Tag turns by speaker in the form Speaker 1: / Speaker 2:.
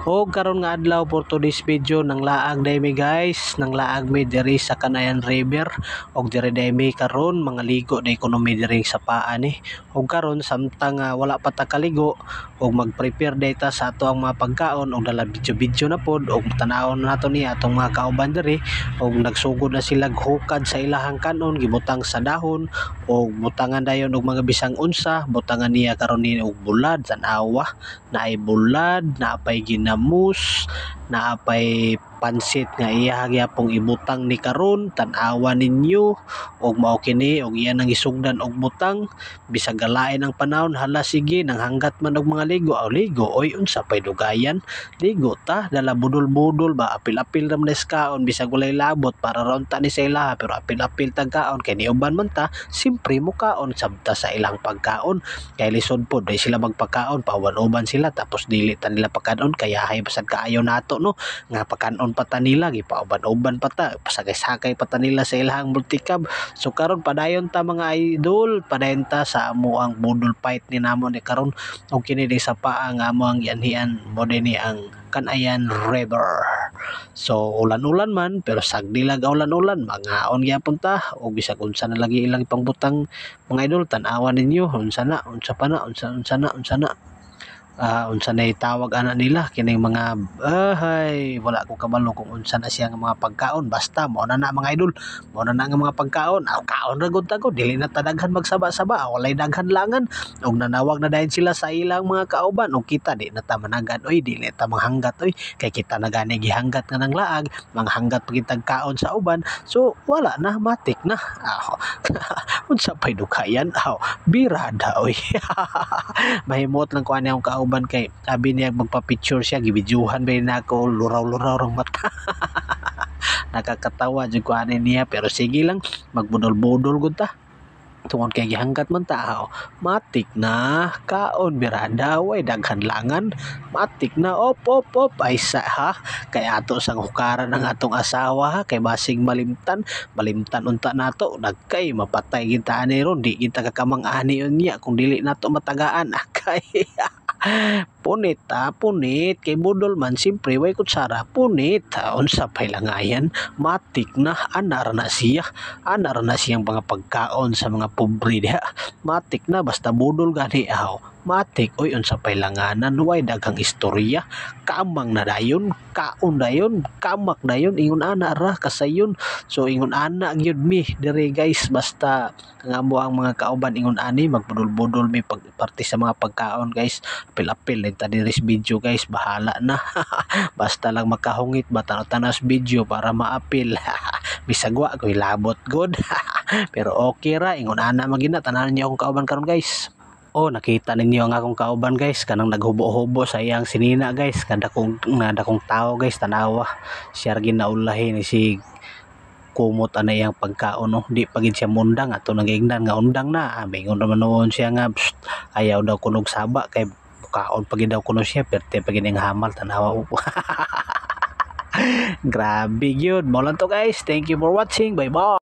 Speaker 1: O karon nga adlaw for today's video nang laag day mi guys, nang laag mi diri sa Canayan River og diri day mi karon mga ligo na ekonomi diri sa paa ni. Og karon samtang wala pa ta kaligo og mag-prepare day ta sa ato ang mga pagkaon og dala video na pod og tan-awon nato ni atong mga kauban diri og nagsugod na sila hukad sa ilahang kanon gibutang sa dahon og butangan dayon og mga bisang unsa, butangan niya karon ni og bulad tan-awa, naay bulad, naapay ginamos, naapay pansit nga iya gyapong ibutang ni karon tan-awa ninyo og mao kini og iya nang isugdan og butang bisag galain ang panahon hala sige nang hanggat man og mga ligo ligo oy unsa pay dugayan ligo ta dala budol-budol ba apil-apil ra man kaon bisag walay labot para raon ta ni sa ilaha pero apil-apil tag kaon kay niuban man ta simpre mo kaon sabta sa ilang pagkaon kay lisod pod di sila magpakaon pauban-uban sila tapos dili ta nila pakaon kaya hay basad kaayo nato no nga pakanon pa ta nila gipauban-uban pa ta pasakay-sakay pa ta nila sa ilahang multicab so karon padayon ta mga idol padayon ta sa amo ang budol fight ni namon ni karon og kini di sa paa nga amo ang yanhian mo dinhi ang Canayan River. So ulan-ulan man pero sagdilag ulan-ulan mangaon gyapon ta og bisag unsa na lagi ilang ipangbutang mga idol tan-awan ninyo unsa na unsa pa na unsa na unsa na itawag ana nila kining mga wala ko kabalo kung unsa na siya nga mga pagkaon basta mo na mga idol mo na nga mga pagkaon kaon ra gud ta ko dili na ta daghan magsaba-saba walay daghan langan og nanawag na dayon sila sa ilang mga kauban og kita di na ta managad oy dili ta manghanggat oy kay kita na gani gihanggat nga nang laag manghanggat pa kitag kaon sa uban so wala na matik na unsa pay dukayan birada oy mahimot lang ko ani akong kauban kay sabi niya magpa-picture siya gibidyuhan ba na ako luraw-luraw rang mata nakakatawa jud ko ani niya pero sige lang magbudol-budol gud ta tungod kay gihanggat man ta matik na kaon birada way daghan langan matik na op ay sa kay ato sang hukaran ang atong asawa kay basig malimtan unta nato nagkay mapatay kita ani ron di kita kakamang ani unya kung dili nato matagaan kay punit kay budol man simpre way kutsara punit unsa pay langayan matik na ana ra na siyang mga pagkaon sa mga pobre diha matik na basta budol gani matik oy unsa pay langanan way daghang istorya kamang na dayon kaon dayon kamak dayon ingon ana ra kasayon so ingon ana gyud mi dire guys basta nga mo ang mga kauban ingon ani magbudol-budol mi pagparti sa mga pagkaon guys apil-apil din ta diri sa video guys bahala na basta lang makahungit ba tanaw-tanaw video para maapil bisagwa koy labot god pero okay ra ingon ana magina tanan niyo akong kauban karon guys. Nakita ninyo ang akong kauban guys kanang naghubo-hubo sa iyang sinina guys kada kong tao guys tanawa siya ginaulahi ni si kumot ana iyang pagkaon no di pagid siya mundang ato nagingnan nga undang na mingon naman noon siya nga ayaw daw kunog saba kay kaon pagid daw kuno siya perte pagid ang hamal tanawa grabe gyud mo lang to guys thank you for watching bye bye.